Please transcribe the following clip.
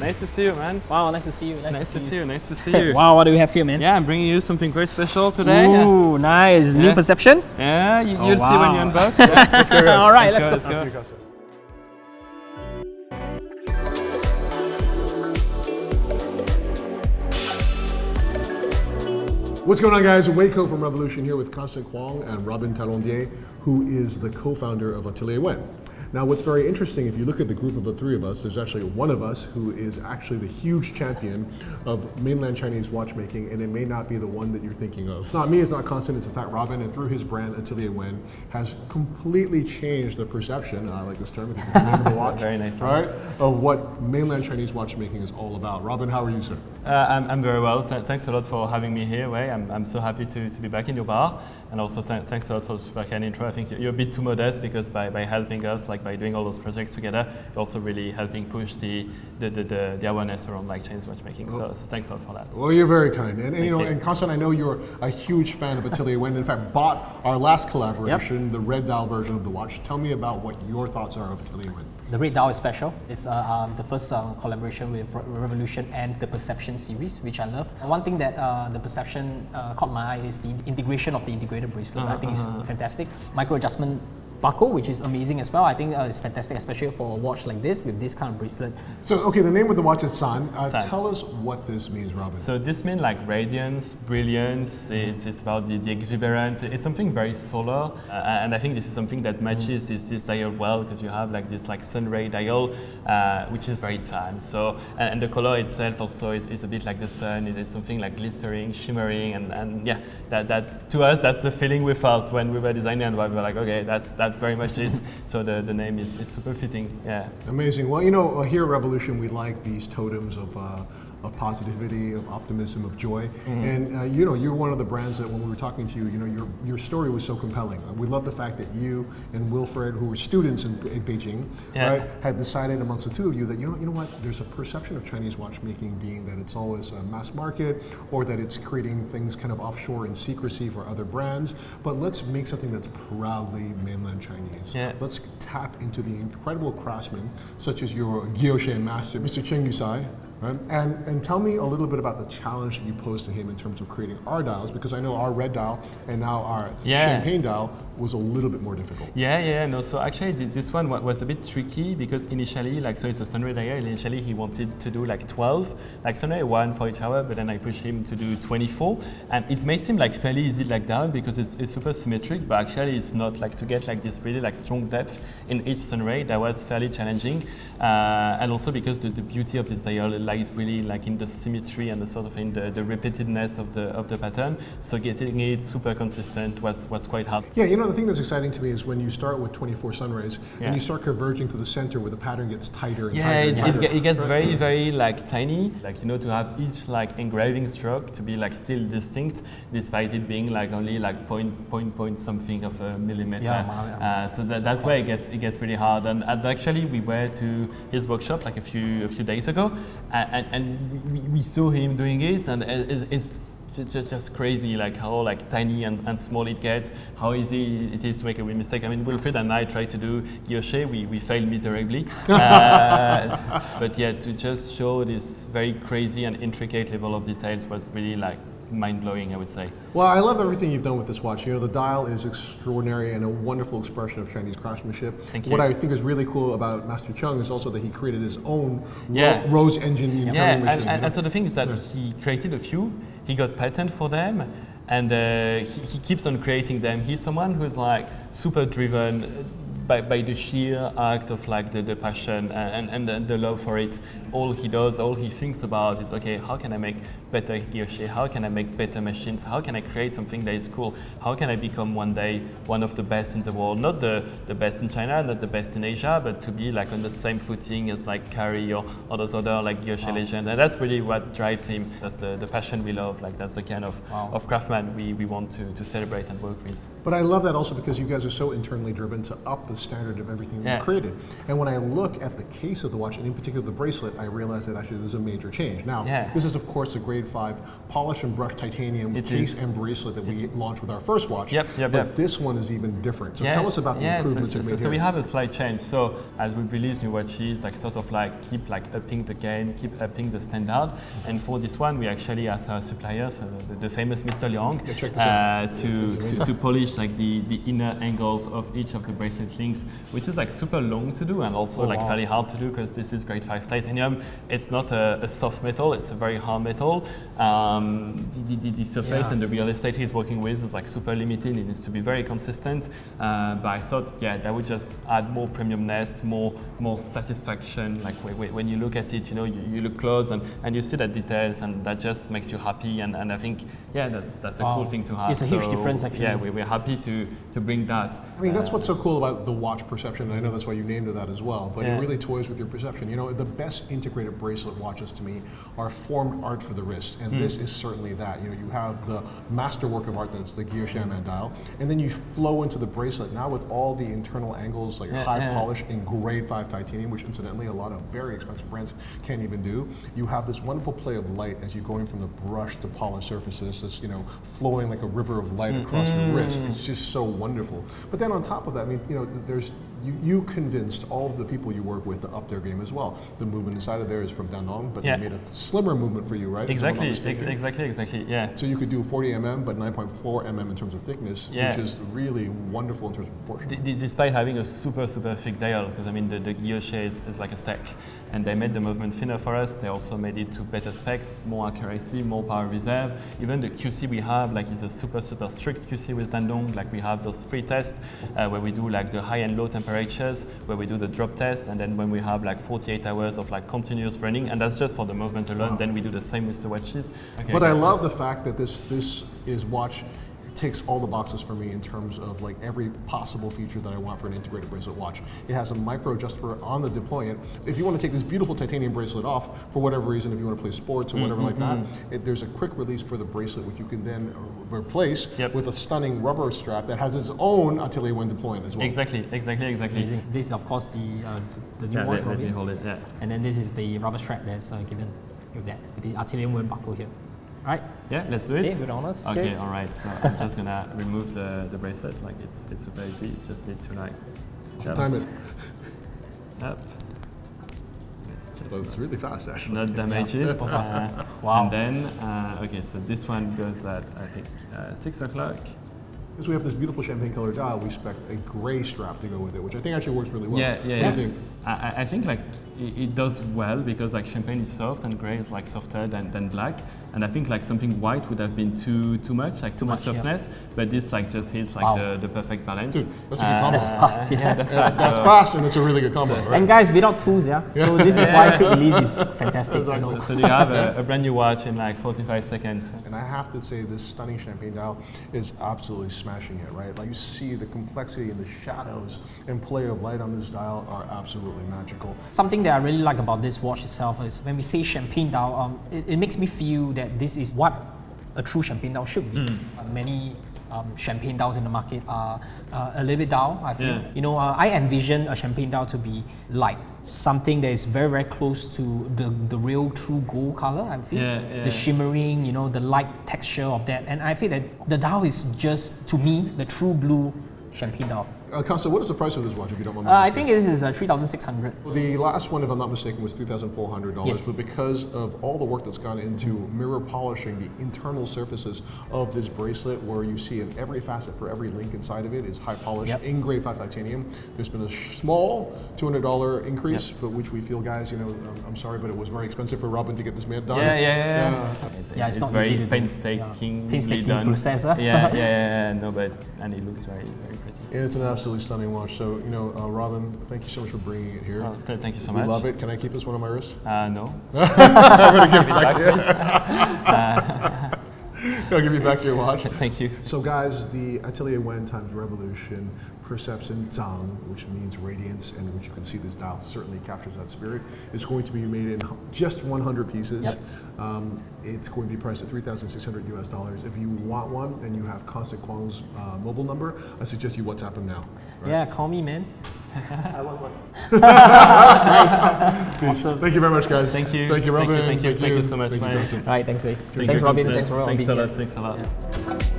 Nice to see you, man. Wow, nice to see you. Nice to see you. Nice to see you. Wow, what do we have here, man? Yeah, I'm bringing you something very special today. Ooh, nice. New perception? Yeah, you'll see when you unbox. Yeah, let's go, guys. All right, let's go. What's going on, guys? Wei Koh from Revolution here with Constant Kwong and Robin Tallendier, who is the co-founder of Atelier Wen. Now, what's very interesting, if you look at the group of the three of us, there's actually one of us who is actually the huge champion of mainland Chinese watchmaking, and it may not be the one that you're thinking of. It's not me, it's not Constant, it's in fact Robin, and through his brand, Atelier Wen, has completely changed the perception, I like this term because it's the name of the watch, very nice, right, of what mainland Chinese watchmaking is all about. Robin, how are you, sir? I'm very well. Thanks a lot for having me here, Wei. I'm so happy to be back in your bar, and also thanks a lot for the super kind intro. I think you're a bit too modest because by helping us, like by doing all those projects together, you're also really helping push the awareness around like Chinese watchmaking. So thanks a lot for that. Well, you're very kind, and you know, you. and Constant, I know you're a huge fan of Atelier Wen. In fact, bought our last collaboration, the red dial version of the watch. Tell me about what your thoughts are of Atelier Wen. The red dial is special. It's the first collaboration with Revolution and the Perception series, which I love. One thing that the Perception caught my eye is the integration of the integrated bracelet. I think it's fantastic. Micro adjustment buckle, which is amazing as well. I think it's fantastic, especially for a watch like this with this kind of bracelet. So, okay, the name of the watch is San. Tell us what this means, Robin. So this means like radiance, brilliance. It's about the exuberance. It's something very solar, and I think this is something that matches this dial well because you have like this like sun ray dial, which is very tan. So and the color itself also is a bit like the sun. It is something like glistering, shimmering, and yeah, that to us that's the feeling we felt when we were designing, and we were like, okay, that's very much this. So the name is super fitting. Yeah. Amazing. Well, you know, here at Revolution, we like these totems of positivity, of optimism, of joy. And you know, you're one of the brands that when we were talking to you, you know, your story was so compelling. We love the fact that you and Wilfred, who were students in Beijing, right, had decided amongst the two of you that, you know what, there's a perception of Chinese watchmaking being that it's always a mass market or that it's creating things kind of offshore in secrecy for other brands, but let's make something that's proudly mainland Chinese. Yeah. Let's tap into the incredible craftsmen, such as your guilloché master, Mr. Cheng Yusai, right? And tell me a little bit about the challenge that you posed to him in terms of creating our dials, because I know our red dial and now our champagne dial was a little bit more difficult. No, so actually this one was a bit tricky because initially, like, so it's a sunray dial, initially he wanted to do like 12, like sunray, one for each hour, but then I pushed him to do 24, and it may seem like fairly easy like that because it's super symmetric, but actually it's not. Like to get like this really like strong depth in each sunray, that was fairly challenging, and also because the beauty of this dial lies really like in the symmetry and the sort of in the repeatedness of the pattern. So getting it super consistent was quite hard. Yeah, you know, the thing that's exciting to me is when you start with 24 sunrays and you start converging to the center where the pattern gets tighter and tighter and tighter. It gets very, very like tiny, like, you know, to have each like engraving stroke to be like still distinct despite it being like only like point something of a millimeter. So that's where it gets pretty hard. And actually we were to his workshop like a few days ago, and we saw him doing it, and it's just crazy, like how like tiny and small it gets, how easy it is to make a mistake. I mean, Wilfred and I tried to do guilloché, we failed miserably. But yeah, to just show this very crazy and intricate level of details was really like mind-blowing, I would say. Well, I love everything you've done with this watch. You know, the dial is extraordinary and a wonderful expression of Chinese craftsmanship. Thank you. What I think is really cool about Master Cheng is also that he created his own rose engine turning machine. And so the thing is that he created a few, he got patent for them, and he keeps on creating them. He's someone who's like super driven by the sheer act of like the passion and the love for it. All he does, all he thinks about is, okay, how can I make better guilloché? How can I make better machines? How can I create something that is cool? How can I become one day one of the best in the world? Not the best in China, not the best in Asia, but to be like on the same footing as like Carrie or those other like guilloché legends. And that's really what drives him. That's the passion we love. Like that's the kind of craftsman we want to celebrate and work with. But I love that also because you guys are so internally driven to up the standard of everything that you created. And when I look at the case of the watch, and in particular the bracelet, I realize that actually there's a major change. Now, this is of course a grade 5 polished and brushed titanium case and bracelet that we launched with our first watch. But this one is even different. So tell us about the improvements you made so we have a slight change. So as we release new watches, like sort of like keep like upping the game, keep upping the standard. And for this one, we actually asked our suppliers, the famous Mr. Liang, to polish like the inner angles of each of the bracelet links, which is like super long to do and also fairly hard to do because this is grade 5 titanium. It's not a soft metal, it's a very hard metal. The surface and the real estate he's working with is like super limited. It needs to be very consistent. But I thought, that would just add more premiumness, more satisfaction. Like when you look at it, you know, you look close and you see the details, and that just makes you happy. And I think, that's a cool thing to have. It's a huge difference, actually. Yeah, we're happy to bring that. I mean, that's what's so cool about the watch perception. And I know that's why you named it that as well. But it really toys with your perception. You know, the best integrated bracelet watches to me are formed art for the wrist, and this is certainly that. You know, you have the masterwork of art that's the guilloché dial, and then you flow into the bracelet now with all the internal angles, like high polish in grade 5 titanium, which incidentally a lot of very expensive brands can't even do. You have this wonderful play of light as you're going from the brush to polished surfaces, that's, you know, flowing like a river of light across your wrist. It's just so wonderful. But then on top of that, I mean, you know, there's you convinced all of the people you work with to up their game as well. The movement inside of there is from Dandong, but they made a slimmer movement for you, right? Exactly, yeah. So you could do 40 mm, but 9.4 mm in terms of thickness, which is really wonderful in terms of proportion. Despite having a super thick dial, because I mean the guilloché is like a stack, and they made the movement thinner for us. They also made it to better specs, more accuracy, more power reserve. Even the QC we have like is a super strict QC with Dandong. Like we have those 3 tests where we do like the high and low temperatures, where we do the drop test, and then when we have like 48 hours of like continuous running, and that's just for the movement alone. Then we do the same with the watches. But I love the fact that this is watch ticks all the boxes for me in terms of like every possible feature that I want for an integrated bracelet watch. It has a micro adjuster on the deployment. If you want to take this beautiful titanium bracelet off for whatever reason, if you want to play sports or whatever like that, there's a quick release for the bracelet which you can then replace with a stunning rubber strap that has its own Atelier Wen deployment as well. Exactly. This is of course the new watch. Let me hold it. And then this is the rubber strap that's given with that, with the Atelier Wen buckle here. Right? Yeah, let's do it. Okay, good honors. Okay, all right. So I'm just gonna remove the bracelet. Like it's super easy. You just need to like time it up. It's really fast, actually. Not damage it. Wow. And then okay, so this one goes at I think 6 o'clock. Because we have this beautiful champagne color dial, we expect a gray strap to go with it, which I think actually works really well. Yeah. What do you think? I think like it does well because like champagne is soft and gray is like softer than black, and I think like something white would have been too much, like too much softness. But this like just hits like the perfect balance. Dude, that's a good combo. That's fast. That's fast. That's fast, and it's a really good combo. Right? And guys, without tools, So this is why quick release is fantastic. So you have a brand new watch in like 45 seconds. And I have to say, this stunning champagne dial is absolutely smashing it, right? Like you see the complexity and the shadows and play of light on this dial are absolutely magical. Something that I really like about this watch itself is when we say champagne dial, it makes me feel that this is what a true champagne dial should be. Many champagne dials in the market are a little bit dull, I feel. You know, I envision a champagne dial to be light, something that is very, very close to the real true gold color, I feel. The shimmering, you know, the light texture of that. And I feel that the dial is just, to me, the true blue champagne dial. Consta, what is the price of this watch, if you don't mind me I asking? think this is 3,600. The last one, if I'm not mistaken, was $3,400. Yes. But because of all the work that's gone into mirror polishing the internal surfaces of this bracelet, where you see in every facet for every link inside of it is high polish in grade 5 titanium. There's been a small $200 increase, but which we feel, guys, you know, I'm sorry, but it was very expensive for Robin to get this done. It's not very easy to do. painstakingly done. Process, No, but and it looks very, very pretty. And it's an absolutely stunning watch. So, you know, Robin, thank you so much for bringing it here. Thank you so We much. love it. Can I keep this one on my wrist? No. I'm going to give it back to you. I'll give you back your watch. Thank you. So guys, the Atelier Wen times Revolution Perception Zhang, which means radiance, and which you can see this dial certainly captures that spirit. It's going to be made in just 100 pieces. It's going to be priced at $3,600 US. If you want one and you have Constant Kwong's mobile number, I suggest you WhatsApp him now. Yeah, call me, man. I want one. Nice. Awesome. Thank you very much, guys. Thank you. Thank you, Robin. Thank you so much. Thank you, Bye. Dustin. All right, thanks, Wei. Thank Thanks, you, Robin. Vincent. Thanks for Thanks being a lot. here. Thanks a lot.